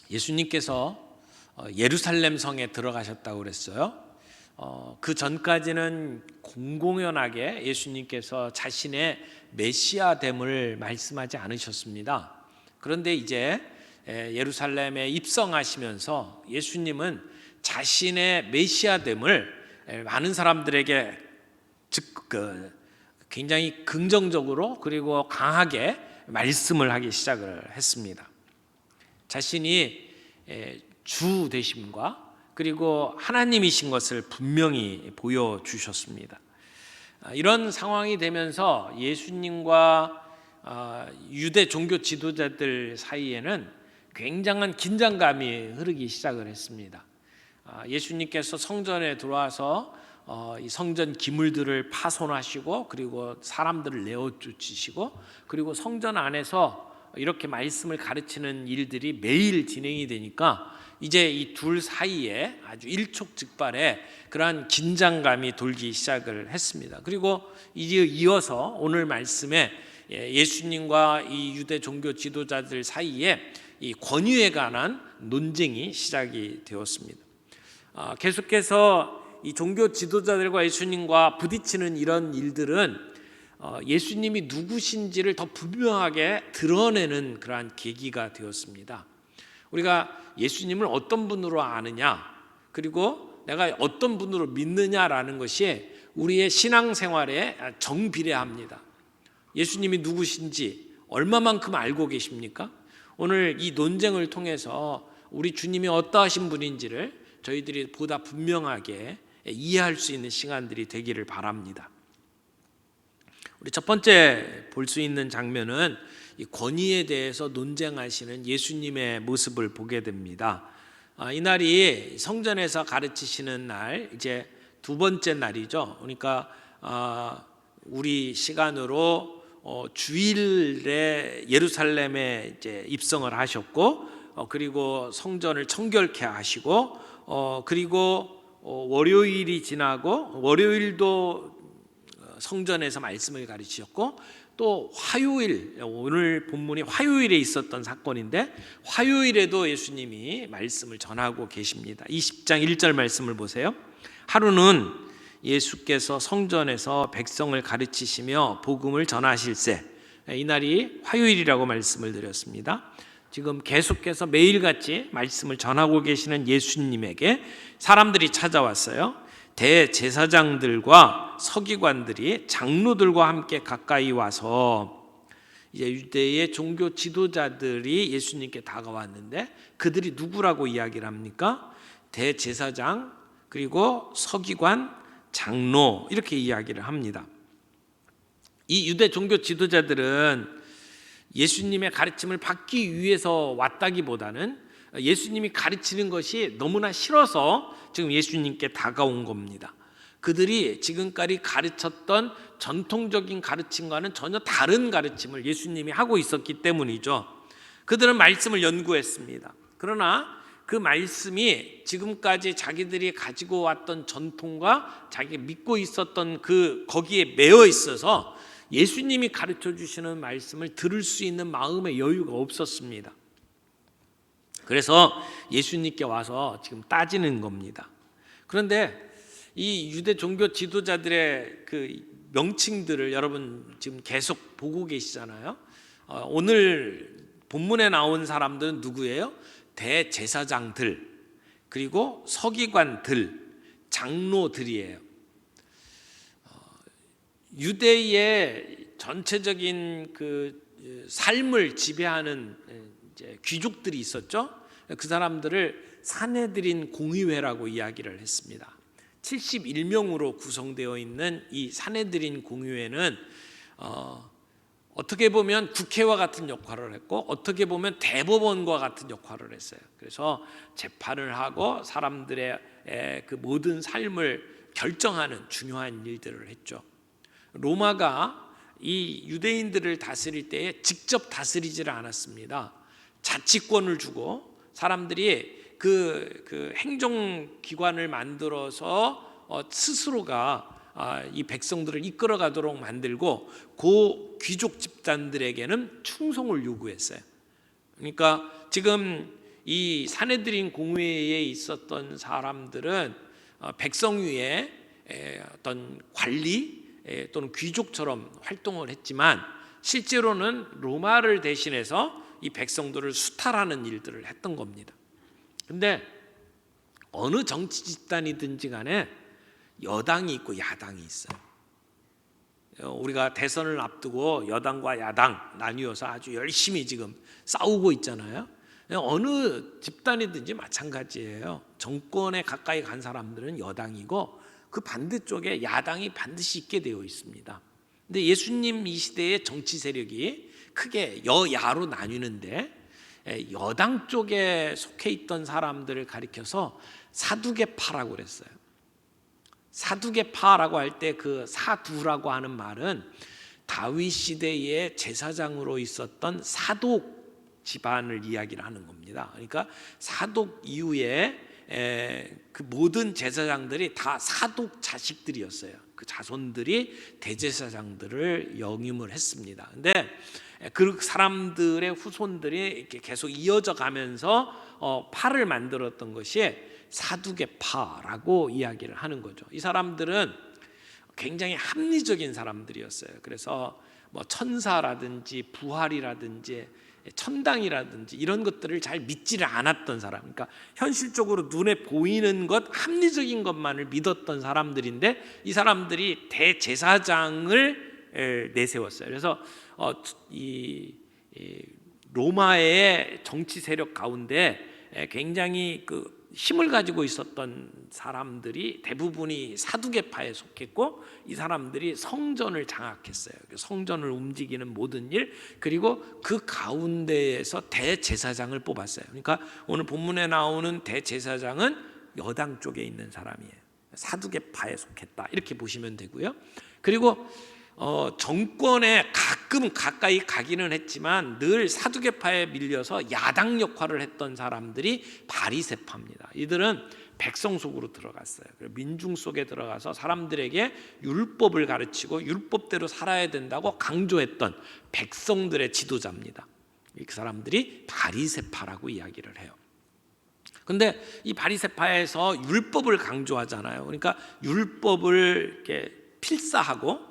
예수님께서 예루살렘 성에 들어가셨다고 그랬어요. 그 전까지는 공공연하게 예수님께서 자신의 메시아됨을 말씀하지 않으셨습니다. 그런데 이제 예루살렘에 입성하시면서 예수님은 자신의 메시아됨을 많은 사람들에게 굉장히 긍정적으로 그리고 강하게 말씀을 하기 시작을 했습니다. 자신이 주 되심과 그리고 하나님이신 것을 분명히 보여주셨습니다. 이런 상황이 되면서 예수님과 유대 종교 지도자들 사이에는 굉장한 긴장감이 흐르기 시작을 했습니다. 예수님께서 성전에 들어와서 이 성전 기물들을 파손하시고 그리고 사람들을 내어쫓으시고 그리고 성전 안에서 이렇게 말씀을 가르치는 일들이 매일 진행이 되니까 이제 이 둘 사이에 아주 일촉즉발의 그러한 긴장감이 돌기 시작을 했습니다. 그리고 이어서 오늘 말씀에 예수님과 이 유대 종교 지도자들 사이에 이 권위에 관한 논쟁이 시작이 되었습니다. 계속해서 이 종교 지도자들과 예수님과 부딪히는 이런 일들은 예수님이 누구신지를 더 분명하게 드러내는 그러한 계기가 되었습니다. 우리가 예수님을 어떤 분으로 아느냐 그리고 내가 어떤 분으로 믿느냐라는 것이 우리의 신앙생활에 정비례합니다. 예수님이 누구신지 얼마만큼 알고 계십니까? 오늘 이 논쟁을 통해서 우리 주님이 어떠하신 분인지를 저희들이 보다 분명하게 이해할 수 있는 시간들이 되기를 바랍니다. 우리 첫 번째 볼 수 있는 장면은 이 권위에 대해서 논쟁하시는 예수님의 모습을 보게 됩니다. 이 날이 성전에서 가르치시는 날, 이제 두 번째 날이죠. 그러니까 우리 시간으로 주일에 예루살렘에 이제 입성을 하셨고, 그리고 성전을 청결케 하시고, 그리고 월요일이 지나고 월요일도 성전에서 말씀을 가르치셨고 또 화요일, 오늘 본문이 화요일에 있었던 사건인데 화요일에도 예수님이 말씀을 전하고 계십니다. 20장 1절 말씀을 보세요. 하루는 예수께서 성전에서 백성을 가르치시며 복음을 전하실세. 이날이 화요일이라고 말씀을 드렸습니다. 지금 계속해서 매일같이 말씀을 전하고 계시는 예수님에게 사람들이 찾아왔어요. 대제사장들과 서기관들이 장로들과 함께 가까이 와서 이제 유대의 종교 지도자들이 예수님께 다가왔는데 그들이 누구라고 이야기를 합니까? 대제사장 그리고 서기관, 장로 이렇게 이야기를 합니다. 이 유대 종교 지도자들은 예수님의 가르침을 받기 위해서 왔다기보다는 예수님이 가르치는 것이 너무나 싫어서 지금 예수님께 다가온 겁니다. 그들이 지금까지 가르쳤던 전통적인 가르침과는 전혀 다른 가르침을 예수님이 하고 있었기 때문이죠. 그들은 말씀을 연구했습니다. 그러나 그 말씀이 지금까지 자기들이 가지고 왔던 전통과 자기 믿고 있었던 거기에 매여 있어서 예수님이 가르쳐 주시는 말씀을 들을 수 있는 마음의 여유가 없었습니다. 그래서 예수님께 와서 지금 따지는 겁니다. 그런데 이 유대 종교 지도자들의 그 명칭들을 여러분 지금 계속 보고 계시잖아요. 오늘 본문에 나온 사람들은 누구예요? 대제사장들, 그리고 서기관들, 장로들이에요. 유대의 전체적인 그 삶을 지배하는 이제 귀족들이 있었죠. 그 사람들을 산헤드린 공의회라고 이야기를 했습니다. 71명으로 구성되어 있는 이 산헤드린 공의회는 어떻게 보면 국회와 같은 역할을 했고 어떻게 보면 대법원과 같은 역할을 했어요. 그래서 재판을 하고 사람들의 그 모든 삶을 결정하는 중요한 일들을 했죠. 로마가 이 유대인들을 다스릴 때에 직접 다스리지를 않았습니다. 자치권을 주고 사람들이 그 행정기관을 만들어서 스스로가 이 백성들을 이끌어가도록 만들고 그 귀족 집단들에게는 충성을 요구했어요. 그러니까 지금 이 산헤드린 공회에 있었던 사람들은 백성 위에 어떤 관리 또는 귀족처럼 활동을 했지만 실제로는 로마를 대신해서 이 백성들을 수탈하는 일들을 했던 겁니다. 근데 어느 정치 집단이든지 간에 여당이 있고 야당이 있어요. 우리가 대선을 앞두고 여당과 야당 나뉘어서 아주 열심히 지금 싸우고 있잖아요. 어느 집단이든지 마찬가지예요. 정권에 가까이 간 사람들은 여당이고 그 반대쪽에 야당이 반드시 있게 되어 있습니다. 근데 예수님 이 시대의 정치 세력이 크게 여야로 나뉘는데 여당 쪽에 속해 있던 사람들을 가리켜서 사두개파라고 그랬어요. 사두개파라고 할 때 그 사두라고 하는 말은 다윗 시대의 제사장으로 있었던 사독 집안을 이야기를 하는 겁니다. 그러니까 사독 이후에 그 모든 제사장들이 다 사독 자식들이었어요. 그 자손들이 대제사장들을 영임을 했습니다. 근데 그 사람들의 후손들이 이렇게 계속 이어져 가면서 파를 만들었던 것이 사두개파라고 이야기를 하는 거죠. 이 사람들은 굉장히 합리적인 사람들이었어요. 그래서 뭐 천사라든지 부활이라든지 천당이라든지 이런 것들을 잘 믿지를 않았던 사람, 그러니까 현실적으로 눈에 보이는 것, 합리적인 것만을 믿었던 사람들인데 이 사람들이 대제사장을 내세웠어요. 그래서 이 로마의 정치 세력 가운데 굉장히 그 힘을 가지고 있었던 사람들이 대부분이 사두개파에 속했고 이 사람들이 성전을 장악했어요. 성전을 움직이는 모든 일, 그리고 그 가운데에서 대제사장을 뽑았어요. 그러니까 오늘 본문에 나오는 대제사장은 여당 쪽에 있는 사람이에요. 사두개파에 속했다 이렇게 보시면 되고요. 그리고 정권에 가끔 가까이 가기는 했지만 늘 사두개파에 밀려서 야당 역할을 했던 사람들이 바리새파입니다. 이들은 백성 속으로 들어갔어요. 민중 속에 들어가서 사람들에게 율법을 가르치고 율법대로 살아야 된다고 강조했던 백성들의 지도자입니다. 그 사람들이 바리새파라고 이야기를 해요. 근데 이 바리새파에서 율법을 강조하잖아요. 그러니까 율법을 이렇게 필사하고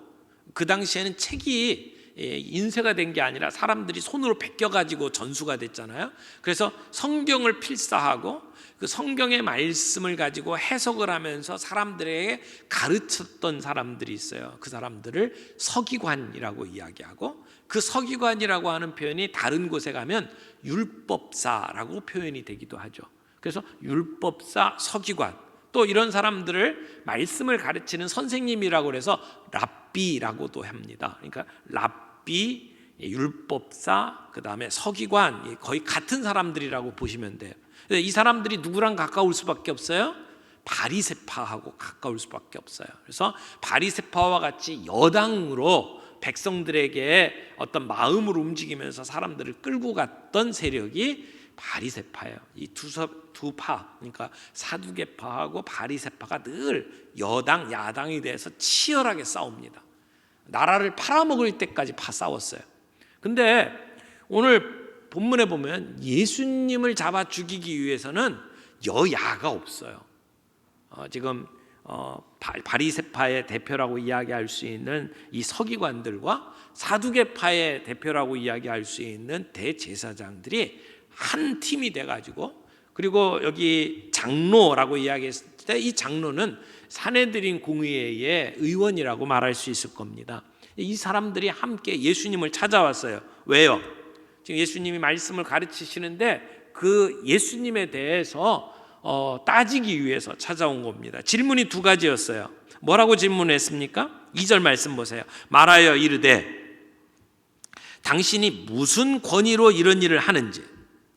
그 당시에는 책이 인쇄가 된 게 아니라 사람들이 손으로 베껴가지고 전수가 됐잖아요. 그래서 성경을 필사하고 그 성경의 말씀을 가지고 해석을 하면서 사람들에게 가르쳤던 사람들이 있어요. 그 사람들을 서기관이라고 이야기하고, 그 서기관이라고 하는 표현이 다른 곳에 가면 율법사라고 표현이 되기도 하죠. 그래서 율법사, 서기관, 또 이런 사람들을 말씀을 가르치는 선생님이라고 해서 랍비라고도 합니다. 그러니까 랍비, 율법사, 그 다음에 서기관, 거의 같은 사람들이라고 보시면 돼요. 이 사람들이 누구랑 가까울 수밖에 없어요? 바리새파하고 가까울 수밖에 없어요. 그래서 바리새파와 같이 여당으로 백성들에게 어떤 마음을 움직이면서 사람들을 끌고 갔던 세력이 바리새파예요. 이 두 파, 그러니까 사두개파하고 바리새파가 늘 여당, 야당에 대해서 치열하게 싸웁니다. 나라를 팔아먹을 때까지 싸웠어요. 근데 오늘 본문에 보면 예수님을 잡아 죽이기 위해서는 여야가 없어요. 지금 바리새파의 대표라고 이야기할 수 있는 이 서기관들과 사두개파의 대표라고 이야기할 수 있는 대제사장들이 한 팀이 돼가지고, 그리고 여기 장로라고 이야기했을 때 이 장로는 산헤드린 공의회의 의원이라고 말할 수 있을 겁니다. 이 사람들이 함께 예수님을 찾아왔어요. 왜요? 지금 예수님이 말씀을 가르치시는데 그 예수님에 대해서 따지기 위해서 찾아온 겁니다. 질문이 두 가지였어요. 뭐라고 질문했습니까? 2절 말씀 보세요. 말하여 이르되 당신이 무슨 권위로 이런 일을 하는지,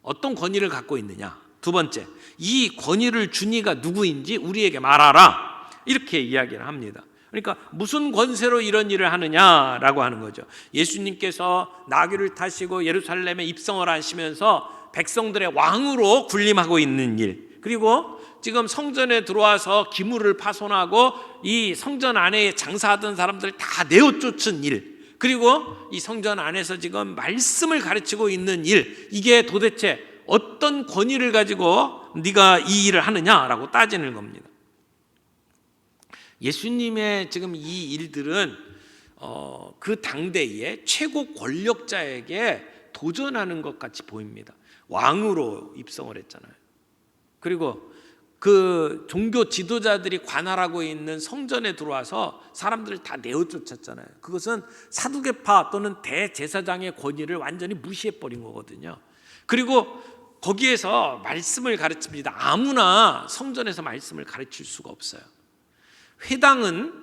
어떤 권위를 갖고 있느냐. 두 번째, 이 권위를 준 이가 누구인지 우리에게 말하라. 이렇게 이야기를 합니다. 그러니까 무슨 권세로 이런 일을 하느냐라고 하는 거죠. 예수님께서 나귀를 타시고 예루살렘에 입성을 하시면서 백성들의 왕으로 군림하고 있는 일, 그리고 지금 성전에 들어와서 기물을 파손하고 이 성전 안에 장사하던 사람들 다 내어쫓은 일, 그리고 이 성전 안에서 지금 말씀을 가르치고 있는 일, 이게 도대체 어떤 권위를 가지고 네가 이 일을 하느냐라고 따지는 겁니다. 예수님의 지금 이 일들은 그 당대의 최고 권력자에게 도전하는 것 같이 보입니다. 왕으로 입성을 했잖아요. 그리고 그 종교 지도자들이 관할하고 있는 성전에 들어와서 사람들을 다 내어쫓았잖아요. 그것은 사두개파 또는 대제사장의 권위를 완전히 무시해버린 거거든요. 그리고 거기에서 말씀을 가르칩니다. 아무나 성전에서 말씀을 가르칠 수가 없어요. 회당은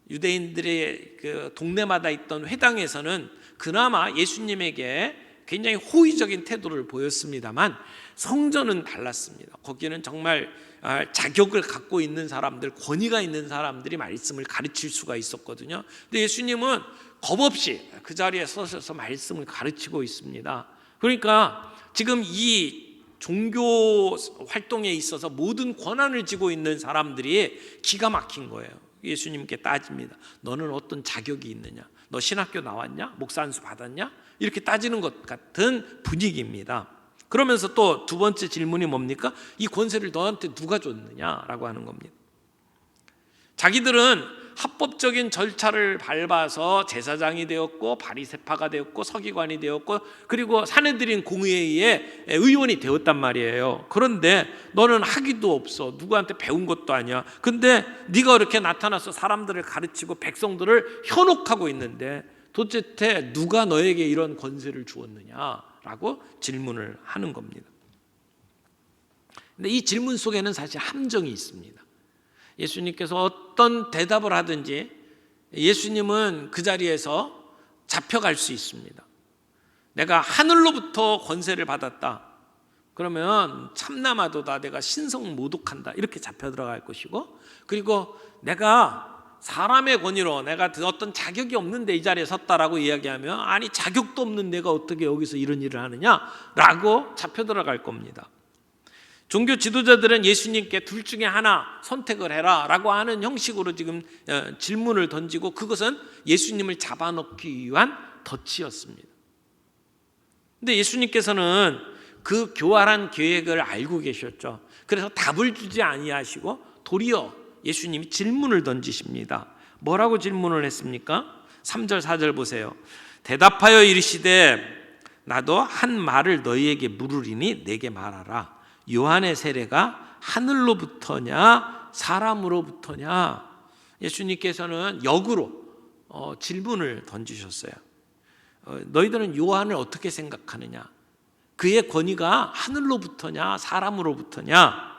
유대인들의 그 동네마다 있던 회당에서는 그나마 예수님에게 굉장히 호의적인 태도를 보였습니다만 성전은 달랐습니다. 거기는 정말 자격을 갖고 있는 사람들, 권위가 있는 사람들이 말씀을 가르칠 수가 있었거든요. 근데 예수님은 겁없이 그 자리에 서셔서 말씀을 가르치고 있습니다. 그러니까 지금 이 종교 활동에 있어서 모든 권한을 쥐고 있는 사람들이 기가 막힌 거예요. 예수님께 따집니다. 너는 어떤 자격이 있느냐? 너 신학교 나왔냐? 목사 안수 받았냐? 이렇게 따지는 것 같은 분위기입니다. 그러면서 또 두 번째 질문이 뭡니까? 이 권세를 너한테 누가 줬느냐라고 하는 겁니다. 자기들은 합법적인 절차를 밟아서 제사장이 되었고 바리새파가 되었고 서기관이 되었고 그리고 사내들인 공의회의 의원이 되었단 말이에요. 그런데 너는 학위도 없어. 누구한테 배운 것도 아니야. 근데 네가 이렇게 나타나서 사람들을 가르치고 백성들을 현혹하고 있는데 도대체 누가 너에게 이런 권세를 주었느냐라고 질문을 하는 겁니다. 근데 이 질문 속에는 사실 함정이 있습니다. 예수님께서 어떤 대답을 하든지 예수님은 그 자리에서 잡혀갈 수 있습니다. 내가 하늘로부터 권세를 받았다. 그러면 참나마도다 내가 신성 모독한다. 이렇게 잡혀 들어갈 것이고 그리고 내가 사람의 권위로 내가 어떤 자격이 없는데 이 자리에 섰다라고 이야기하면 아니 자격도 없는 내가 어떻게 여기서 이런 일을 하느냐라고 잡혀 들어갈 겁니다. 종교 지도자들은 예수님께 둘 중에 하나 선택을 해라 라고 하는 형식으로 지금 질문을 던지고 그것은 예수님을 잡아넣기 위한 덫이었습니다. 근데 예수님께서는 그 교활한 계획을 알고 계셨죠. 그래서 답을 주지 아니하시고 도리어 예수님이 질문을 던지십니다. 뭐라고 질문을 했습니까? 3절 4절 보세요. 대답하여 이르시되 나도 한 말을 너희에게 물으리니 내게 말하라. 요한의 세례가 하늘로부터냐 사람으로부터냐? 예수님께서는 역으로 질문을 던지셨어요. 너희들은 요한을 어떻게 생각하느냐? 그의 권위가 하늘로부터냐 사람으로부터냐?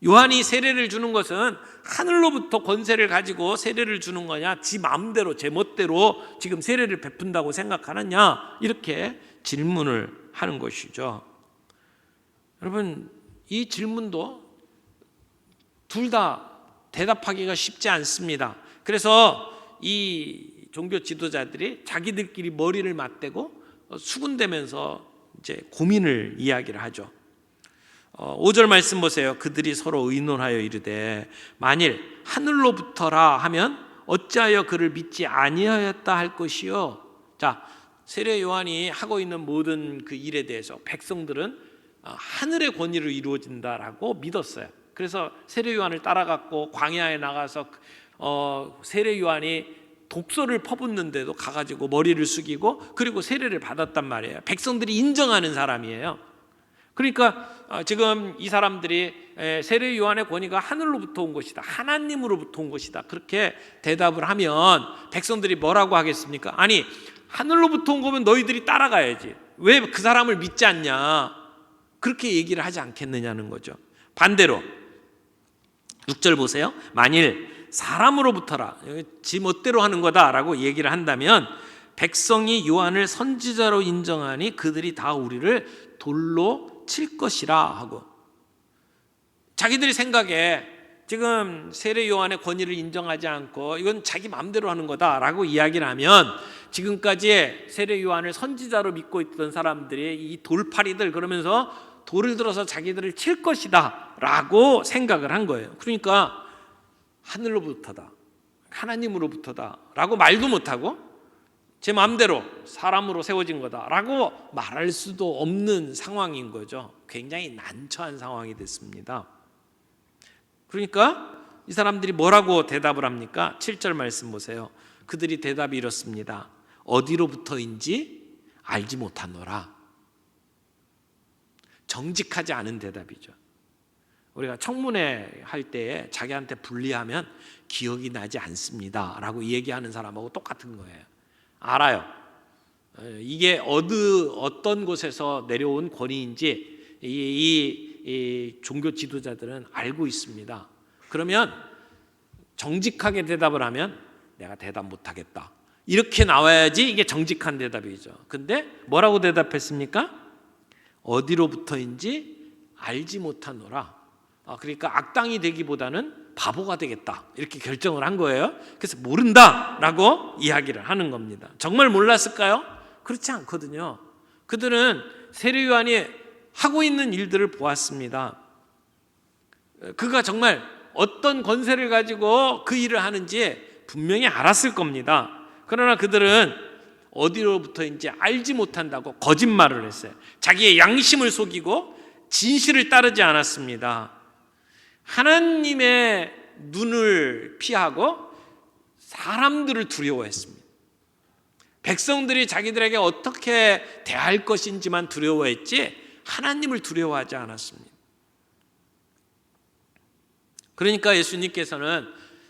요한이 세례를 주는 것은 하늘로부터 권세를 가지고 세례를 주는 거냐? 지 마음대로 제 멋대로 지금 세례를 베푼다고 생각하느냐? 이렇게 질문을 하는 것이죠. 여러분 이 질문도 둘 다 대답하기가 쉽지 않습니다. 그래서 이 종교 지도자들이 자기들끼리 머리를 맞대고 수군대면서 이제 고민을 이야기를 하죠. 5절 말씀 보세요. 그들이 서로 의논하여 이르되 만일 하늘로부터라 하면 어찌하여 그를 믿지 아니하였다 할 것이요. 자, 세례 요한이 하고 있는 모든 그 일에 대해서 백성들은 하늘의 권위로 이루어진다라고 믿었어요. 그래서 세례 요한을 따라갔고 광야에 나가서 세례 요한이 독소를 퍼붓는데도 가가지고 머리를 숙이고 그리고 세례를 받았단 말이에요. 백성들이 인정하는 사람이에요. 그러니까 지금 이 사람들이 세례 요한의 권위가 하늘로부터 온 것이다. 하나님으로부터 온 것이다. 그렇게 대답을 하면 백성들이 뭐라고 하겠습니까? 아니 하늘로부터 온 거면 너희들이 따라가야지. 왜 그 사람을 믿지 않냐? 그렇게 얘기를 하지 않겠느냐는 거죠. 반대로 6절 보세요. 만일 사람으로부터라 지 멋대로 하는 거다라고 얘기를 한다면 백성이 요한을 선지자로 인정하니 그들이 다 우리를 돌로 칠 것이라 하고 자기들이 생각에 지금 세례 요한의 권위를 인정하지 않고 이건 자기 마음대로 하는 거다라고 이야기를 하면 지금까지 세례 요한을 선지자로 믿고 있던 사람들이 이 돌팔이들 그러면서 돌을 들어서 자기들을 칠 것이다 라고 생각을 한 거예요. 그러니까 하늘로부터다 하나님으로부터다 라고 말도 못하고 제 마음대로 사람으로 세워진 거다라고 말할 수도 없는 상황인 거죠. 굉장히 난처한 상황이 됐습니다. 그러니까 이 사람들이 뭐라고 대답을 합니까? 7절 말씀 보세요. 그들이 대답이 이렇습니다. 어디로부터인지 알지 못하노라. 정직하지 않은 대답이죠. 우리가 청문회 할 때에 자기한테 불리하면 기억이 나지 않습니다 라고 얘기하는 사람하고 똑같은 거예요. 알아요. 이게 어떤 곳에서 내려온 권위인지 이 종교 지도자들은 알고 있습니다. 그러면 정직하게 대답을 하면 내가 대답 못하겠다 이렇게 나와야지 이게 정직한 대답이죠. 근데 뭐라고 대답했습니까? 어디로부터인지 알지 못하노라. 그러니까 악당이 되기보다는 바보가 되겠다 이렇게 결정을 한 거예요. 그래서 모른다라고 이야기를 하는 겁니다. 정말 몰랐을까요? 그렇지 않거든요. 그들은 세례 요한이 하고 있는 일들을 보았습니다. 그가 정말 어떤 권세를 가지고 그 일을 하는지 분명히 알았을 겁니다. 그러나 그들은 어디로부터인지 알지 못한다고 거짓말을 했어요. 자기의 양심을 속이고 진실을 따르지 않았습니다. 하나님의 눈을 피하고 사람들을 두려워했습니다. 백성들이 자기들에게 어떻게 대할 것인지만 두려워했지 하나님을 두려워하지 않았습니다. 그러니까 예수님께서는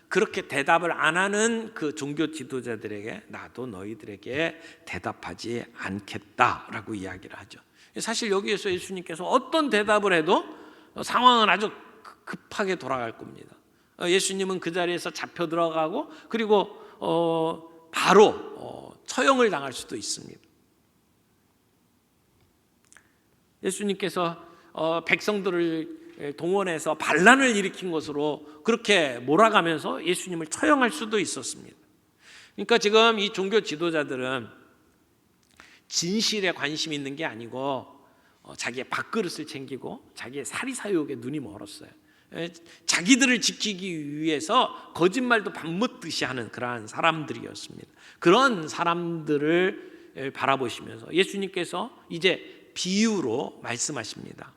그렇게 대답을 안 하는 그 종교 지도자들에게 나도 너희들에게 대답하지 않겠다라고 이야기를 하죠. 사실 여기에서 예수님께서 어떤 대답을 해도 상황은 아주 급하게 돌아갈 겁니다. 예수님은 그 자리에서 잡혀 들어가고 그리고 바로 처형을 당할 수도 있습니다. 예수님께서 백성들을 동원해서 반란을 일으킨 것으로 그렇게 몰아가면서 예수님을 처형할 수도 있었습니다. 그러니까 지금 이 종교 지도자들은 진실에 관심이 있는 게 아니고 자기의 밥그릇을 챙기고 자기의 사리사욕에 눈이 멀었어요. 자기들을 지키기 위해서 거짓말도 밥 먹듯이 하는 그러한 사람들이었습니다. 그런 사람들을 바라보시면서 예수님께서 이제 비유로 말씀하십니다.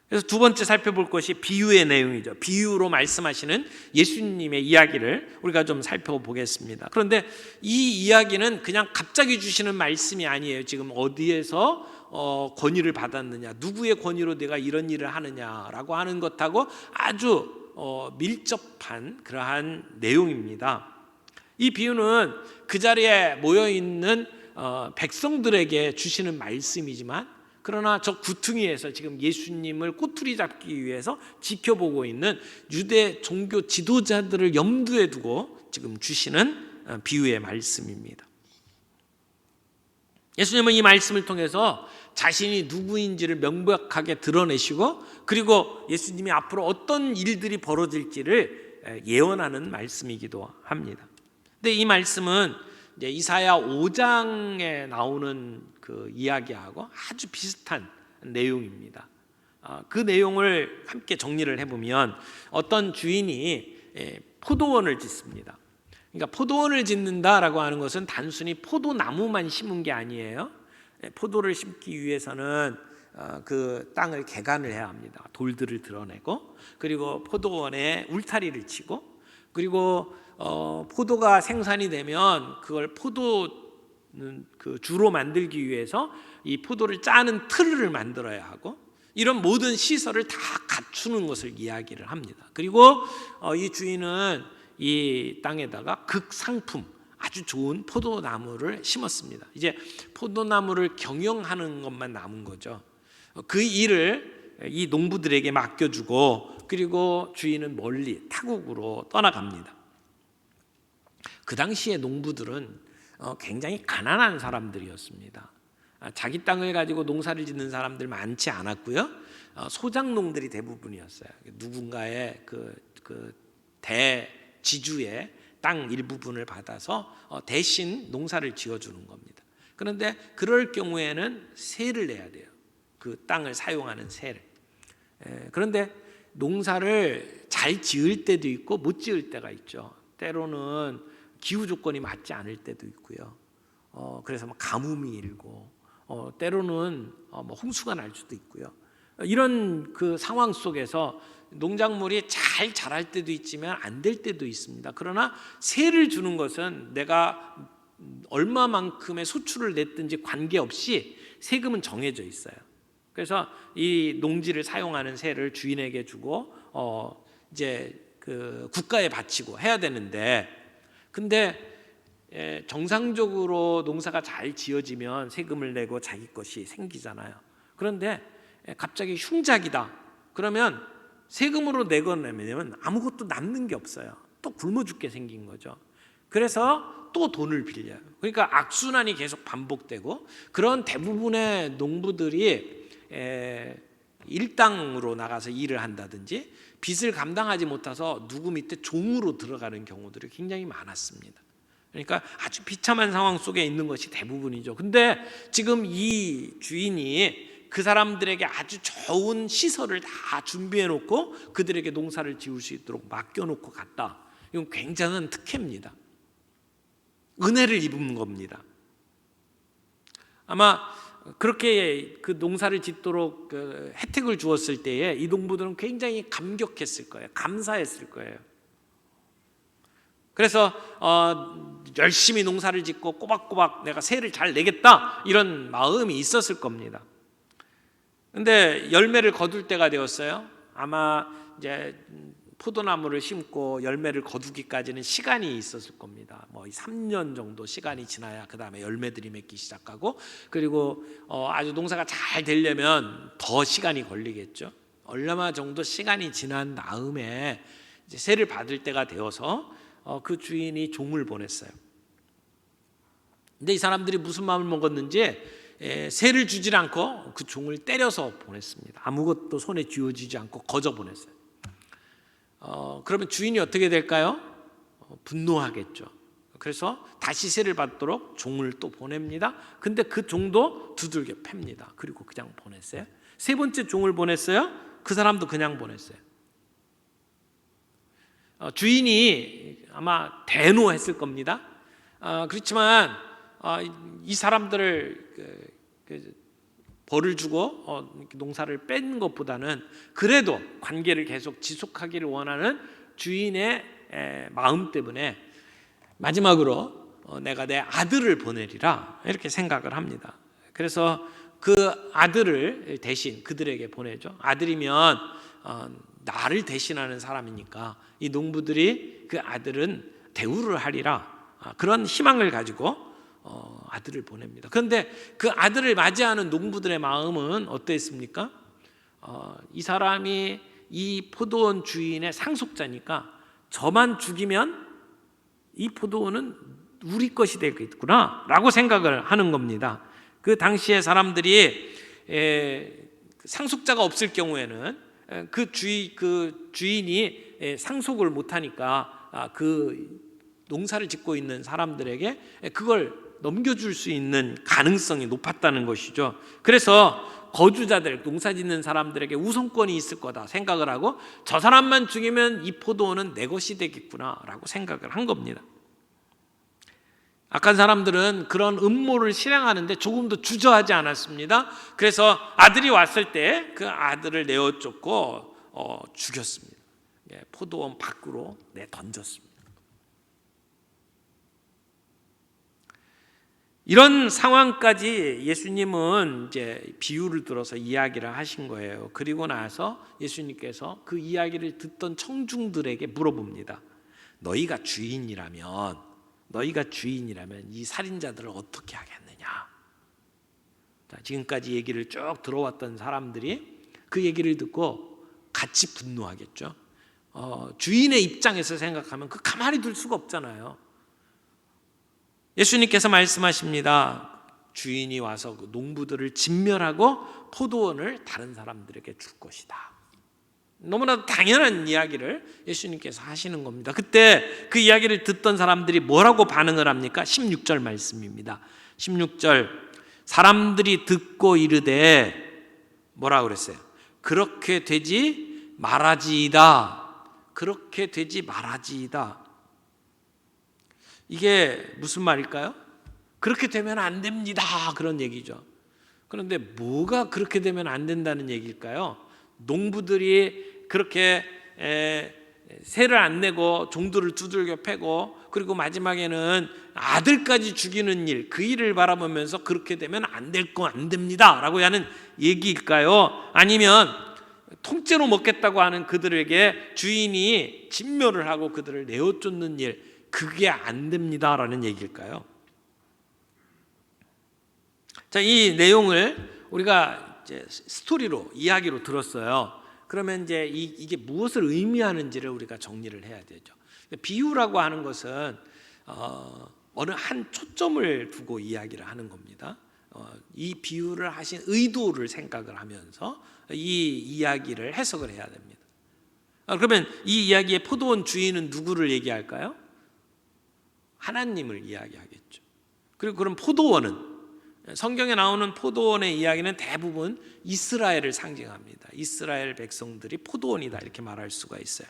그래서 두 번째 살펴볼 것이 비유의 내용이죠. 비유로 말씀하시는 예수님의 이야기를 우리가 좀 살펴보겠습니다. 그런데 이 이야기는 그냥 갑자기 주시는 말씀이 아니에요. 지금 어디에서 권위를 받았느냐, 누구의 권위로 내가 이런 일을 하느냐라고 하는 것하고 아주 밀접한 그러한 내용입니다. 이 비유는 그 자리에 모여있는 백성들에게 주시는 말씀이지만 그러나 저 구퉁이에서 지금 예수님을 꼬투리 잡기 위해서 지켜보고 있는 유대 종교 지도자들을 염두에 두고 지금 주시는 비유의 말씀입니다. 예수님은 이 말씀을 통해서 자신이 누구인지를 명백하게 드러내시고 그리고 예수님이 앞으로 어떤 일들이 벌어질지를 예언하는 말씀이기도 합니다. 근데 이 말씀은 이제 이사야 5장에 나오는 그 이야기하고 아주 비슷한 내용입니다. 그 내용을 함께 정리를 해보면 어떤 주인이 포도원을 짓습니다. 그러니까 포도원을 짓는다라고 하는 것은 단순히 포도나무만 심은 게 아니에요. 포도를 심기 위해서는 그 땅을 개간을 해야 합니다. 돌들을 드러내고 그리고 포도원에 울타리를 치고 그리고 포도가 생산이 되면 그걸 그 주로 만들기 위해서 이 포도를 짜는 틀을 만들어야 하고 이런 모든 시설을 다 갖추는 것을 이야기를 합니다. 그리고 이 주인은 이 땅에다가 극상품 아주 좋은 포도나무를 심었습니다. 이제 포도나무를 경영하는 것만 남은 거죠. 그 일을 이 농부들에게 맡겨주고 그리고 주인은 멀리 타국으로 떠나갑니다. 그 당시에 농부들은 굉장히 가난한 사람들이었습니다. 자기 땅을 가지고 농사를 짓는 사람들 많지 않았고요. 소작농들이 대부분이었어요. 누군가의 그 대지주의 땅 일부분을 받아서 대신 농사를 지어주는 겁니다. 그런데 그럴 경우에는 세를 내야 돼요. 그 땅을 사용하는 세를. 그런데 농사를 잘 지을 때도 있고 못 지을 때가 있죠. 때로는 기후 조건이 맞지 않을 때도 있고요. 그래서 막 가뭄이 일고 때로는 뭐 홍수가 날 수도 있고요. 이런 그 상황 속에서 농작물이 잘 자랄 때도 있지만 안 될 때도 있습니다. 그러나 세를 주는 것은 내가 얼마만큼의 소출을 냈든지 관계없이 세금은 정해져 있어요. 그래서 이 농지를 사용하는 세를 주인에게 주고 이제 그 국가에 바치고 해야 되는데, 근데 정상적으로 농사가 잘 지어지면 세금을 내고 자기 것이 생기잖아요. 그런데 갑자기 흉작이다 그러면 세금으로 내면 아무것도 남는 게 없어요. 또 굶어 죽게 생긴 거죠. 그래서 또 돈을 빌려요. 그러니까 악순환이 계속 반복되고, 그런 대부분의 농부들이 일당으로 나가서 일을 한다든지 빚을 감당하지 못해서 누구 밑에 종으로 들어가는 경우들이 굉장히 많았습니다. 그러니까 아주 비참한 상황 속에 있는 것이 대부분이죠. 근데 지금 이 주인이 그 사람들에게 아주 좋은 시설을 다 준비해 놓고 그들에게 농사를 지을 수 있도록 맡겨 놓고 갔다. 이건 굉장한 특혜입니다. 은혜를 입은 겁니다. 아마 그렇게 그 농사를 짓도록 그 혜택을 주었을 때에 이 농부들은 굉장히 감격했을 거예요. 감사했을 거예요. 그래서 열심히 농사를 짓고 꼬박꼬박 내가 세를 잘 내겠다 이런 마음이 있었을 겁니다. 근데 열매를 거둘 때가 되었어요. 아마 이제 포도나무를 심고 열매를 거두기까지는 시간이 있었을 겁니다. 뭐 3년 정도 시간이 지나야 그 다음에 열매들이 맺기 시작하고, 그리고 아주 농사가 잘 되려면 더 시간이 걸리겠죠. 얼마 정도 시간이 지난 다음에 이제 세를 받을 때가 되어서 그 주인이 종을 보냈어요. 근데 이 사람들이 무슨 마음을 먹었는지 세를 주질 않고 그 종을 때려서 보냈습니다. 아무것도 손에 쥐어지지 않고 거저 보냈어요. 그러면 주인이 어떻게 될까요? 분노하겠죠. 그래서 다시 세를 받도록 종을 또 보냅니다. 근데 그 종도 두들겨 팹니다. 그리고 그냥 보냈어요. 세 번째 종을 보냈어요. 그 사람도 그냥 보냈어요. 주인이 아마 대노했을 겁니다. 그렇지만 이 사람들을 벌을 주고 농사를 뺀 것보다는 그래도 관계를 계속 지속하기를 원하는 주인의 마음 때문에 마지막으로 내가 내 아들을 보내리라 이렇게 생각을 합니다. 그래서 그 아들을 대신 그들에게 보내죠. 아들이면 나를 대신하는 사람이니까 이 농부들이 그 아들은 대우를 하리라, 그런 희망을 가지고 아들을 보냅니다. 그런데 그 아들을 맞이하는 농부들의 마음은 어땠습니까? 이 사람이 이 포도원 주인의 상속자니까 저만 죽이면 이 포도원은 우리 것이 되겠구나 라고 생각을 하는 겁니다. 그 당시에 사람들이 상속자가 없을 경우에는 그 주인이 상속을 못하니까 그 농사를 짓고 있는 사람들에게 그걸 넘겨줄 수 있는 가능성이 높았다는 것이죠. 그래서 거주자들, 농사 짓는 사람들에게 우선권이 있을 거다 생각을 하고 저 사람만 죽이면 이 포도원은 내 것이 되겠구나라고 생각을 한 겁니다. 악한 사람들은 그런 음모를 실행하는데 조금도 주저하지 않았습니다. 그래서 아들이 왔을 때 그 아들을 내어 쫓고 죽였습니다. 포도원 밖으로 내던졌습니다. 이런 상황까지 예수님은 이제 비유를 들어서 이야기를 하신 거예요. 그리고 나서 예수님께서 그 이야기를 듣던 청중들에게 물어봅니다. 너희가 주인이라면 이 살인자들을 어떻게 하겠느냐? 자, 지금까지 얘기를 쭉 들어왔던 사람들이 그 얘기를 듣고 같이 분노하겠죠. 주인의 입장에서 생각하면 그 가만히 둘 수가 없잖아요. 예수님께서 말씀하십니다. 주인이 와서 그 농부들을 진멸하고 포도원을 다른 사람들에게 줄 것이다. 너무나 당연한 이야기를 예수님께서 하시는 겁니다. 그때 그 이야기를 듣던 사람들이 뭐라고 반응을 합니까? 16절 말씀입니다. 16절 사람들이 듣고 이르되 뭐라 그랬어요? 그렇게 되지 말아지이다. 그렇게 되지 말아지이다. 이게 무슨 말일까요? 그렇게 되면 안 됩니다. 그런 얘기죠. 그런데 뭐가 그렇게 되면 안 된다는 얘기일까요? 농부들이 그렇게 세를 안 내고 종들을 두들겨 패고 그리고 마지막에는 아들까지 죽이는 일, 그 일을 바라보면서 그렇게 되면 안 됩니다 라고 하는 얘기일까요? 아니면 통째로 먹겠다고 하는 그들에게 주인이 진멸을 하고 그들을 내어쫓는 일, 그게 안 됩니다 라는 얘기일까요? 자, 이 내용을 우리가 이제 스토리로, 이야기로 들었어요. 그러면 이제 이게 무엇을 의미하는지를 우리가 정리를 해야 되죠. 비유라고 하는 것은 어느 한 초점을 두고 이야기를 하는 겁니다. 이 비유를 하신 의도를 생각을 하면서 이 이야기를 해석을 해야 됩니다. 그러면 이 이야기의 포도원 주인은 누구를 얘기할까요? 하나님을 이야기하겠죠. 그리고 그럼 포도원은, 성경에 나오는 포도원의 이야기는 대부분 이스라엘을 상징합니다. 이스라엘 백성들이 포도원이다 이렇게 말할 수가 있어요.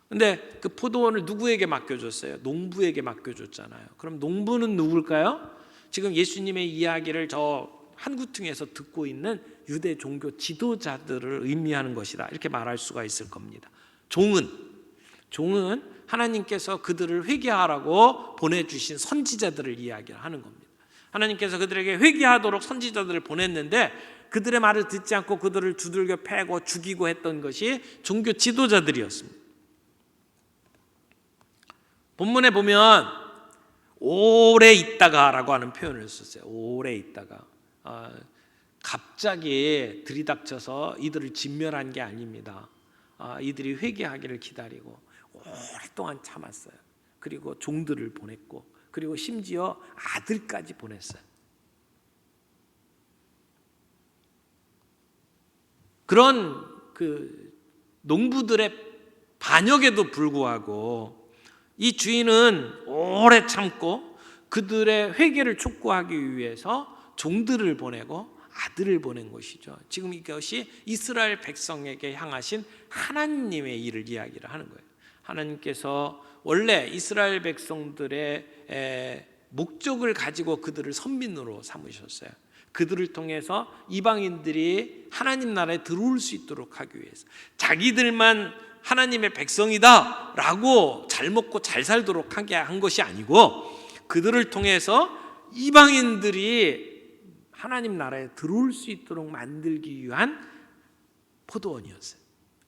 근데 그 포도원을 누구에게 맡겨줬어요? 농부에게 맡겨줬잖아요. 그럼 농부는 누굴까요? 지금 예수님의 이야기를 저 한구퉁에서 듣고 있는 유대 종교 지도자들을 의미하는 것이다 이렇게 말할 수가 있을 겁니다. 종은 하나님께서 그들을 회개하라고 보내주신 선지자들을 이야기하는 겁니다. 하나님께서 그들에게 회개하도록 선지자들을 보냈는데 그들의 말을 듣지 않고 그들을 두들겨 패고 죽이고 했던 것이 종교 지도자들이었습니다. 본문에 보면 오래 있다가 라고 하는 표현을 썼어요. 오래 있다가. 갑자기 들이닥쳐서 이들을 진멸한 게 아닙니다. 이들이 회개하기를 기다리고 오랫동안 참았어요. 그리고 종들을 보냈고 그리고 심지어 아들까지 보냈어요. 그런 그 농부들의 반역에도 불구하고 이 주인은 오래 참고 그들의 회개를 촉구하기 위해서 종들을 보내고 아들을 보낸 것이죠. 지금 이것이 이스라엘 백성에게 향하신 하나님의 일을 이야기를 하는 거예요. 하나님께서 원래 이스라엘 백성들의 목적을 가지고 그들을 선민으로 삼으셨어요. 그들을 통해서 이방인들이 하나님 나라에 들어올 수 있도록 하기 위해서, 자기들만 하나님의 백성이다 라고 잘 먹고 잘 살도록 하게 한 것이 아니고 그들을 통해서 이방인들이 하나님 나라에 들어올 수 있도록 만들기 위한 포도원이었어요.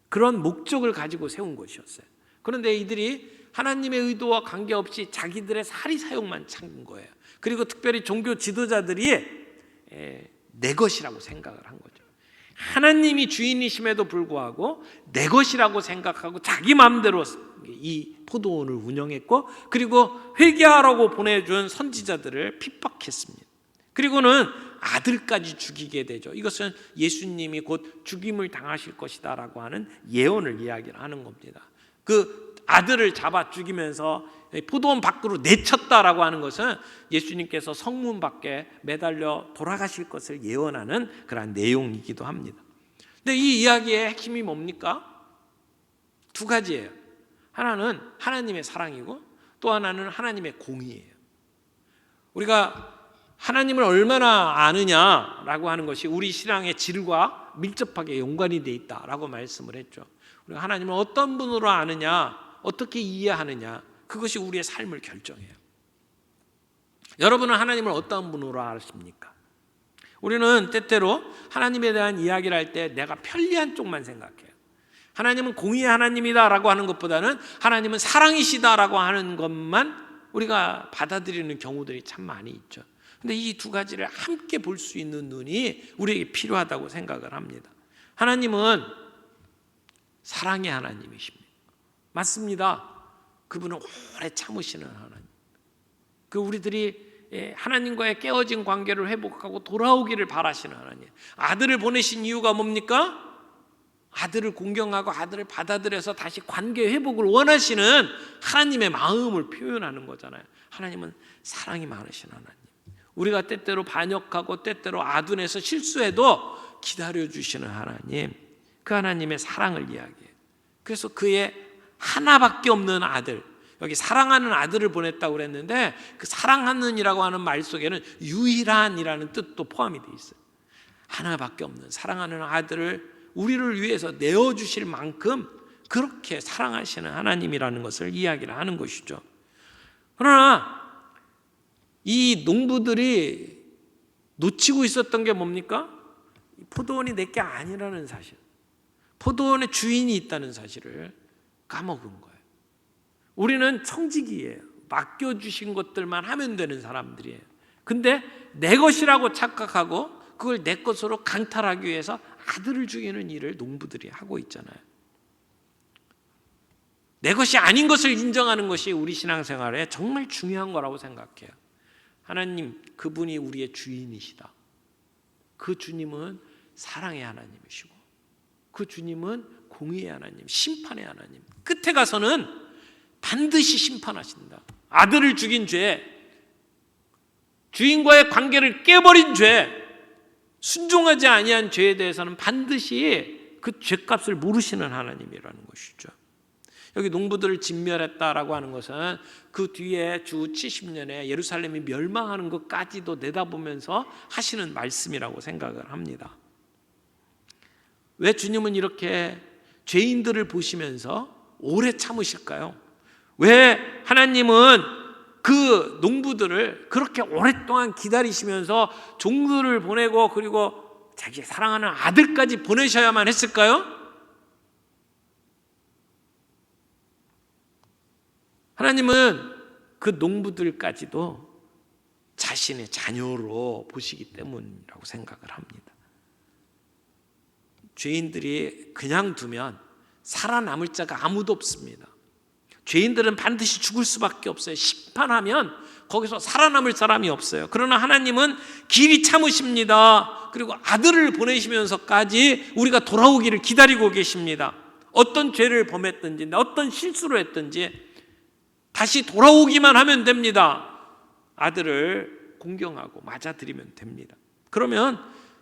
그런 목적을 가지고 세운 것이었어요. 그런데 이들이 하나님의 의도와 관계없이 자기들의 사리사욕만 찾은 거예요. 그리고 특별히 종교 지도자들이 내 것이라고 생각을 한 거죠. 하나님이 주인이심에도 불구하고 내 것이라고 생각하고 자기 마음대로 이 포도원을 운영했고 그리고 회개하라고 보내준 선지자들을 핍박했습니다. 그리고는 아들까지 죽이게 되죠. 이것은 예수님이 곧 죽임을 당하실 것이다 라고 하는 예언을 이야기를 하는 겁니다. 그 아들을 잡아 죽이면서 포도원 밖으로 내쳤다라고 하는 것은 예수님께서 성문 밖에 매달려 돌아가실 것을 예언하는 그러한 내용이기도 합니다. 근데 이 이야기의 핵심이 뭡니까? 두 가지예요. 하나는 하나님의 사랑이고 또 하나는 하나님의 공의예요. 우리가 하나님을 얼마나 아느냐라고 하는 것이 우리 신앙의 질과 밀접하게 연관이 돼 있다라고 말씀을 했죠. 우리가 하나님을 어떤 분으로 아느냐, 어떻게 이해하느냐, 그것이 우리의 삶을 결정해요. 여러분은 하나님을 어떤 분으로 아십니까? 우리는 때때로 하나님에 대한 이야기를 할 때 내가 편리한 쪽만 생각해요. 하나님은 공의의 하나님이다라고 하는 것보다는 하나님은 사랑이시다라고 하는 것만 우리가 받아들이는 경우들이 참 많이 있죠. 근데 이 두 가지를 함께 볼 수 있는 눈이 우리에게 필요하다고 생각을 합니다. 하나님은 사랑의 하나님이십니다. 맞습니다. 그분은 오래 참으시는 하나님. 그 우리들이 하나님과의 깨어진 관계를 회복하고 돌아오기를 바라시는 하나님. 아들을 보내신 이유가 뭡니까? 아들을 공경하고 아들을 받아들여서 다시 관계 회복을 원하시는 하나님의 마음을 표현하는 거잖아요. 하나님은 사랑이 많으신 하나님. 우리가 때때로 반역하고 때때로 아둔해서 실수해도 기다려주시는 하나님, 그 하나님의 사랑을 이야기해요. 그래서 그의 하나밖에 없는 아들, 여기 사랑하는 아들을 보냈다고 그랬는데 그 사랑하는이라고 하는 말 속에는 유일한이라는 뜻도 포함이 되어 있어요. 하나밖에 없는 사랑하는 아들을 우리를 위해서 내어주실 만큼 그렇게 사랑하시는 하나님이라는 것을 이야기를 하는 것이죠. 그러나 이 농부들이 놓치고 있었던 게 뭡니까? 포도원이 내게 아니라는 사실, 포도원의 주인이 있다는 사실을 까먹은 거예요. 우리는 청지기예요. 맡겨주신 것들만 하면 되는 사람들이에요. 근데 내 것이라고 착각하고 그걸 내 것으로 강탈하기 위해서 아들을 죽이는 일을 농부들이 하고 있잖아요. 내 것이 아닌 것을 인정하는 것이 우리 신앙생활에 정말 중요한 거라고 생각해요. 하나님, 그분이 우리의 주인이시다. 그 주님은 사랑의 하나님이시고 그 주님은 공의의 하나님, 심판의 하나님. 끝에 가서는 반드시 심판하신다. 아들을 죽인 죄, 주인과의 관계를 깨버린 죄, 순종하지 아니한 죄에 대해서는 반드시 그 죄값을 물으시는 하나님이라는 것이죠. 여기 농부들을 진멸했다라고 하는 것은 그 뒤에 주 70년에 예루살렘이 멸망하는 것까지도 내다보면서 하시는 말씀이라고 생각을 합니다. 왜 주님은 이렇게 죄인들을 보시면서 오래 참으실까요? 왜 하나님은 그 농부들을 그렇게 오랫동안 기다리시면서 종들을 보내고 그리고 자기 사랑하는 아들까지 보내셔야만 했을까요? 하나님은 그 농부들까지도 자신의 자녀로 보시기 때문이라고 생각을 합니다. 죄인들이 그냥 두면 살아남을 자가 아무도 없습니다. 죄인들은 반드시 죽을 수밖에 없어요. 심판하면 거기서 살아남을 사람이 없어요. 그러나 하나님은 길이 참으십니다. 그리고 아들을 보내시면서까지 우리가 돌아오기를 기다리고 계십니다. 어떤 죄를 범했든지 어떤 실수를 했든지 다시 돌아오기만 하면 됩니다. 아들을 공경하고 맞아들이면 됩니다. 그러면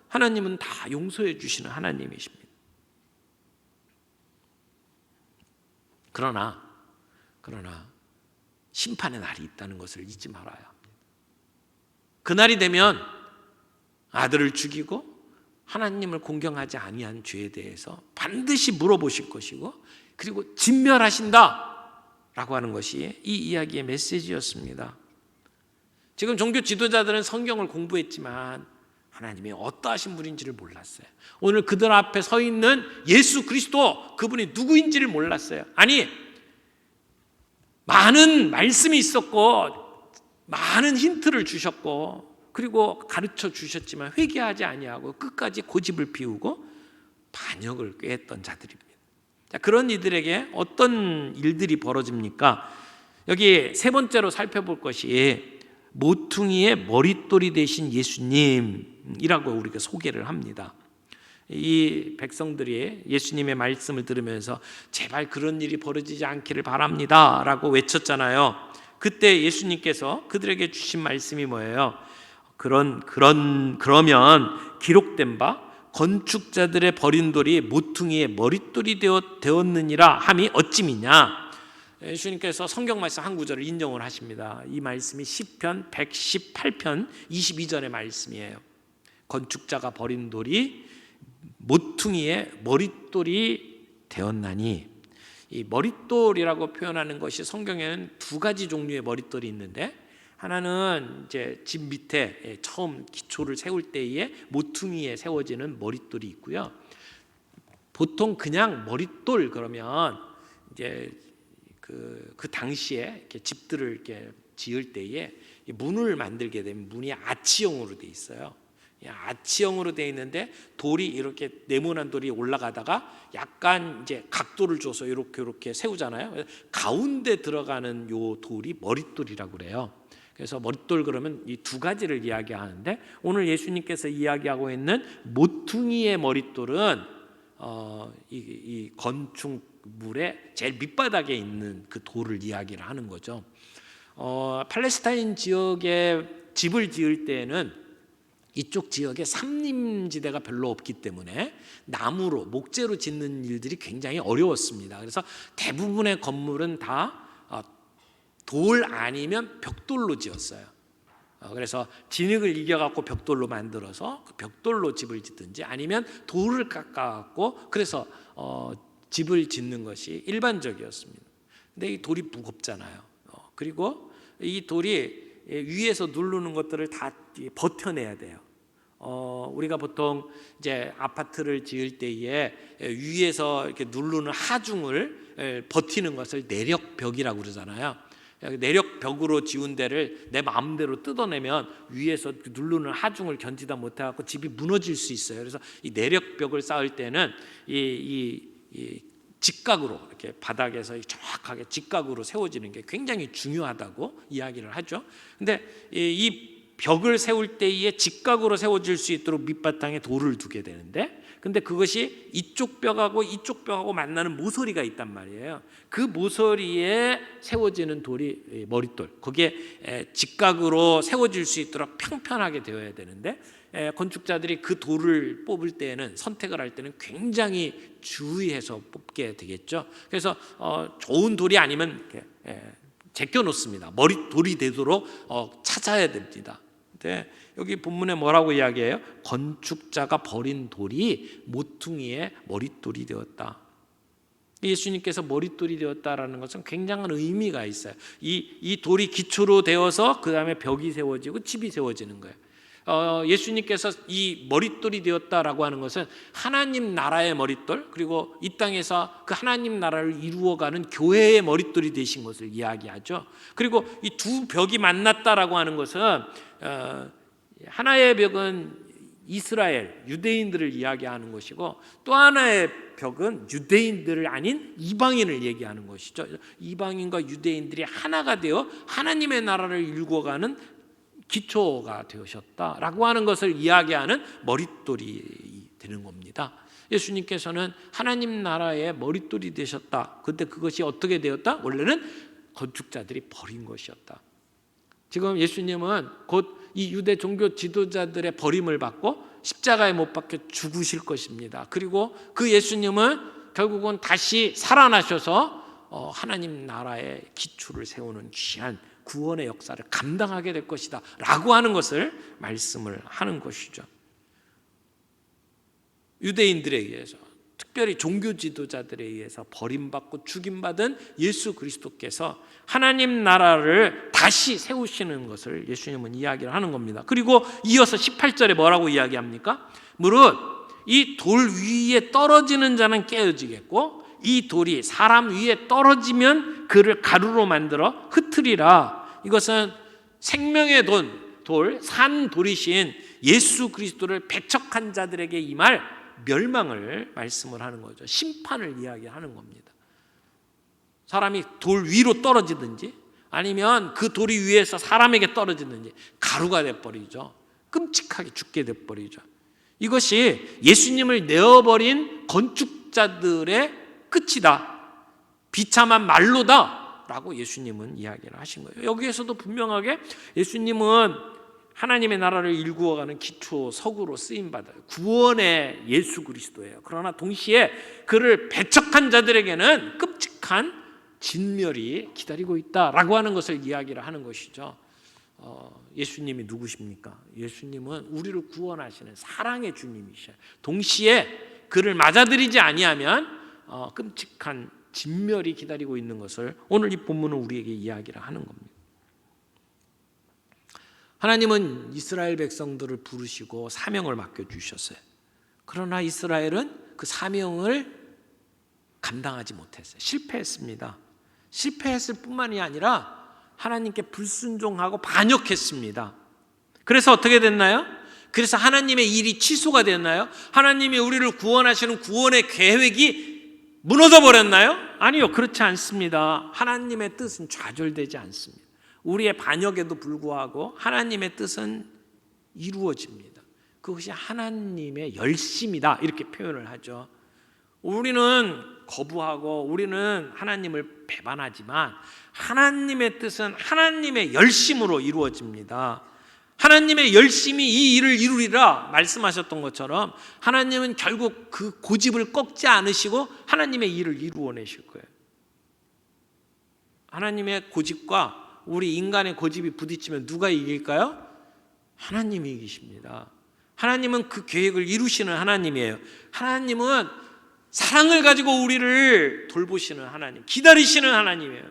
하나님은 다 용서해 주시는 하나님이십니다. 그러나 심판의 날이 있다는 것을 잊지 말아야 합니다. 그날이 되면 아들을 죽이고 하나님을 공경하지 아니한 죄에 대해서 반드시 물어보실 것이고 그리고 진멸하신다 라고 하는 것이 이 이야기의 메시지였습니다. 지금 종교 지도자들은 성경을 공부했지만 하나님이 어떠하신 분인지를 몰랐어요. 오늘 그들 앞에 서 있는 예수 그리스도, 그분이 누구인지를 몰랐어요. 아니, 많은 말씀이 있었고 많은 힌트를 주셨고 그리고 가르쳐 주셨지만 회개하지 아니하고 끝까지 고집을 피우고 반역을 꾀했던 자들입니다. 자, 그런 이들에게 어떤 일들이 벌어집니까? 여기 세 번째로 살펴볼 것이 모퉁이의 머릿돌이 되신 예수님이라고 우리가 소개를 합니다. 이 백성들이 예수님의 말씀을 들으면서 제발 그런 일이 벌어지지 않기를 바랍니다 라고 외쳤잖아요. 그때 예수님께서 그들에게 주신 말씀이 뭐예요? 그러면 기록된 바 건축자들의 버린 돌이 모퉁이의 머릿돌이 되었느니라 함이 어찌미냐. 예수님께서 성경 말씀 한 구절을 인용을 하십니다. 이 말씀이 시편 118편 22절의 말씀이에요. 건축자가 버린 돌이 모퉁이의 머릿돌이 되었나니. 이 머릿돌이라고 표현하는 것이 성경에는 두 가지 종류의 머릿돌이 있는데 하나는 이제 집 밑에 처음 기초를 세울 때에 모퉁이에 세워지는 머릿돌이 있고요. 보통 그냥 머릿돌 그러면 이제 그 당시에 이렇게 집들을 이렇게 지을 때에 문을 만들게 되면 문이 아치형으로 돼 있어요. 아치형으로 돼 있는데 돌이 이렇게 네모난 돌이 올라가다가 약간 이제 각도를 줘서 이렇게 세우잖아요. 가운데 들어가는 요 돌이 머릿돌이라고 그래요. 그래서 머릿돌 그러면 이 두 가지를 이야기하는데 오늘 예수님께서 이야기하고 있는 모퉁이의 머릿돌은 이 건축물의 제일 밑바닥에 있는 그 돌을 이야기를 하는 거죠. 팔레스타인 지역에 집을 지을 때에는 이쪽 지역에 산림지대가 별로 없기 때문에 나무로 목재로 짓는 일들이 굉장히 어려웠습니다. 그래서 대부분의 건물은 다 돌 아니면 벽돌로 지었어요. 그래서 진흙을 이겨갖고 벽돌로 만들어서 그 벽돌로 집을 짓든지 아니면 돌을 깎아갖고 그래서 집을 짓는 것이 일반적이었습니다. 근데 이 돌이 무겁잖아요. 그리고 이 돌이 위에서 누르는 것들을 다 버텨내야 돼요. 우리가 보통 이제 아파트를 지을 때에 위에서 이렇게 누르는 하중을 버티는 것을 내력벽이라고 그러잖아요. 내력벽으로 지은 데를 내 마음대로 뜯어내면 위에서 누르는 하중을 견디다 못해갖고 집이 무너질 수 있어요. 그래서 이 내력벽을 쌓을 때는 이 직각으로 이렇게 바닥에서 정확하게 직각으로 세워지는 게 굉장히 중요하다고 이야기를 하죠. 근데 이 벽을 세울 때에 직각으로 세워질 수 있도록 밑바탕에 돌을 두게 되는데, 근데 그것이 이쪽 벽하고 만나는 모서리가 있단 말이에요. 그 모서리에 세워지는 돌이 머릿돌, 거기에 직각으로 세워질 수 있도록 평평하게 되어야 되는데, 건축자들이 그 돌을 뽑을 때는, 선택을 할 때는 굉장히 주의해서 뽑게 되겠죠. 그래서 좋은 돌이 아니면 이렇게 제껴놓습니다. 머릿돌이 되도록 찾아야 됩니다. 근데 여기 본문에 뭐라고 이야기해요? 건축자가 버린 돌이 모퉁이의 머릿돌이 되었다. 예수님께서 머릿돌이 되었다라는 것은 굉장한 의미가 있어요. 이 돌이 기초로 되어서 그 다음에 벽이 세워지고 집이 세워지는 거예요. 예수님께서 이 머릿돌이 되었다라고 하는 것은 하나님 나라의 머릿돌, 그리고 이 땅에서 그 하나님 나라를 이루어가는 교회의 머릿돌이 되신 것을 이야기하죠. 그리고 이 두 벽이 만났다라고 하는 것은 하나의 벽은 이스라엘, 유대인들을 이야기하는 것이고, 또 하나의 벽은 유대인들을 아닌 이방인을 얘기하는 것이죠. 이방인과 유대인들이 하나가 되어 하나님의 나라를 이루어가는 기초가 되셨다라고 하는 것을 이야기하는 머릿돌이 되는 겁니다. 예수님께서는 하나님 나라의 머릿돌이 되셨다. 근데 그것이 어떻게 되었다? 원래는 건축자들이 버린 것이었다. 지금 예수님은 곧 이 유대 종교 지도자들의 버림을 받고 십자가에 못 박혀 죽으실 것입니다. 그리고 그 예수님은 결국은 다시 살아나셔서 하나님 나라의 기초를 세우는 귀한 구원의 역사를 감당하게 될 것이다 라고 하는 것을 말씀을 하는 것이죠. 유대인들에 의해서, 특별히 종교 지도자들에 의해서 버림받고 죽임받은 예수 그리스도께서 하나님 나라를 다시 세우시는 것을 예수님은 이야기를 하는 겁니다. 그리고 이어서 18절에 뭐라고 이야기합니까? 무릇 이 돌 위에 떨어지는 자는 깨어지겠고 이 돌이 사람 위에 떨어지면 그를 가루로 만들어 흩으리라. 이것은 생명의 돌, 산 돌이신 예수 그리스도를 배척한 자들에게 임할 멸망을 말씀을 하는 거죠. 심판을 이야기하는 겁니다. 사람이 돌 위로 떨어지든지 아니면 그 돌이 위에서 사람에게 떨어지든지 가루가 돼버리죠. 끔찍하게 죽게 돼버리죠. 이것이 예수님을 내어버린 건축자들의 끝이다, 비참한 말로다 라고 예수님은 이야기를 하신 거예요. 여기에서도 분명하게 예수님은 하나님의 나라를 일구어가는 기초 석으로 쓰임받아요. 구원의 예수 그리스도예요. 그러나 동시에 그를 배척한 자들에게는 끔찍한 진멸이 기다리고 있다라고 하는 것을 이야기를 하는 것이죠. 예수님이 누구십니까? 예수님은 우리를 구원하시는 사랑의 주님이셔요. 동시에 그를 맞아들이지 아니하면 끔찍한 진멸이 기다리고 있는 것을 오늘 이 본문은 우리에게 이야기를 하는 겁니다. 하나님은 이스라엘 백성들을 부르시고 사명을 맡겨주셨어요. 그러나 이스라엘은 그 사명을 감당하지 못했어요. 실패했습니다. 실패했을 뿐만이 아니라 하나님께 불순종하고 반역했습니다. 그래서 어떻게 됐나요? 그래서 하나님의 일이 취소가 됐나요? 하나님이 우리를 구원하시는 구원의 계획이 무너져 버렸나요? 아니요, 그렇지 않습니다. 하나님의 뜻은 좌절되지 않습니다. 우리의 반역에도 불구하고 하나님의 뜻은 이루어집니다. 그것이 하나님의 열심이다 이렇게 표현을 하죠. 우리는 거부하고 우리는 하나님을 배반하지만 하나님의 뜻은 하나님의 열심으로 이루어집니다. 하나님의 열심이 이 일을 이루리라 말씀하셨던 것처럼 하나님은 결국 그 고집을 꺾지 않으시고 하나님의 일을 이루어내실 거예요. 하나님의 고집과 우리 인간의 고집이 부딪히면 누가 이길까요? 하나님이 이기십니다. 하나님은 그 계획을 이루시는 하나님이에요. 하나님은 사랑을 가지고 우리를 돌보시는 하나님, 기다리시는 하나님이에요.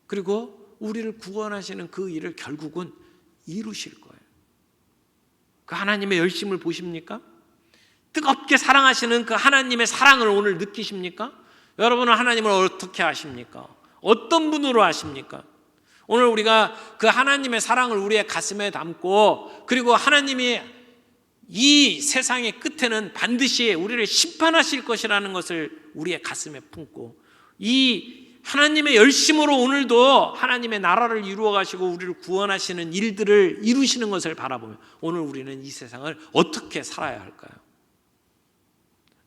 그리고 우리를 구원하시는 그 일을 결국은 이루실 거예요. 그 하나님의 열심을 보십니까? 뜨겁게 사랑하시는 그 하나님의 사랑을 오늘 느끼십니까? 여러분은 하나님을 어떻게 아십니까? 어떤 분으로 아십니까? 오늘 우리가 그 하나님의 사랑을 우리의 가슴에 담고, 그리고 하나님이 이 세상의 끝에는 반드시 우리를 심판하실 것이라는 것을 우리의 가슴에 품고, 이 하나님의 열심으로 오늘도 하나님의 나라를 이루어 가시고 우리를 구원하시는 일들을 이루시는 것을 바라보며 오늘 우리는 이 세상을 어떻게 살아야 할까요?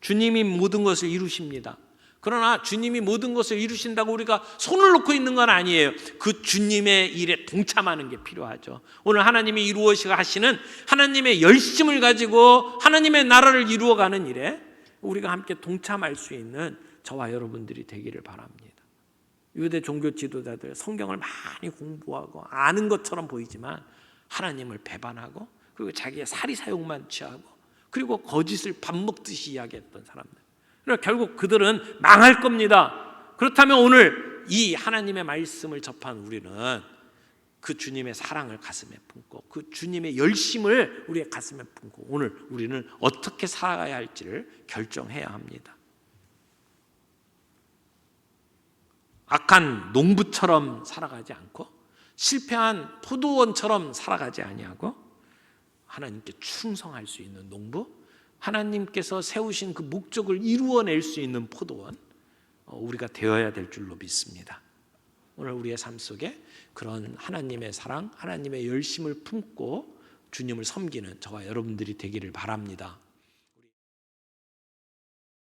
주님이 모든 것을 이루십니다. 그러나 주님이 모든 것을 이루신다고 우리가 손을 놓고 있는 건 아니에요. 그 주님의 일에 동참하는 게 필요하죠. 오늘 하나님이 이루어시가 하시는 하나님의 열심을 가지고 하나님의 나라를 이루어가는 일에 우리가 함께 동참할 수 있는 저와 여러분들이 되기를 바랍니다. 유대 종교 지도자들 성경을 많이 공부하고 아는 것처럼 보이지만 하나님을 배반하고, 그리고 자기의 사리사욕만 취하고, 그리고 거짓을 밥 먹듯이 이야기했던 사람들, 그러나 결국 그들은 망할 겁니다. 그렇다면 오늘 이 하나님의 말씀을 접한 우리는 그 주님의 사랑을 가슴에 품고 그 주님의 열심을 우리의 가슴에 품고 오늘 우리는 어떻게 살아가야 할지를 결정해야 합니다. 악한 농부처럼 살아가지 않고 실패한 포도원처럼 살아가지 아니하고 하나님께 충성할 수 있는 농부, 하나님께서 세우신 그 목적을 이루어낼 수 있는 포도원, 우리가 되어야 될 줄로 믿습니다. 오늘 우리의 삶 속에 그런 하나님의 사랑, 하나님의 열심을 품고 주님을 섬기는 저와 여러분들이 되기를 바랍니다.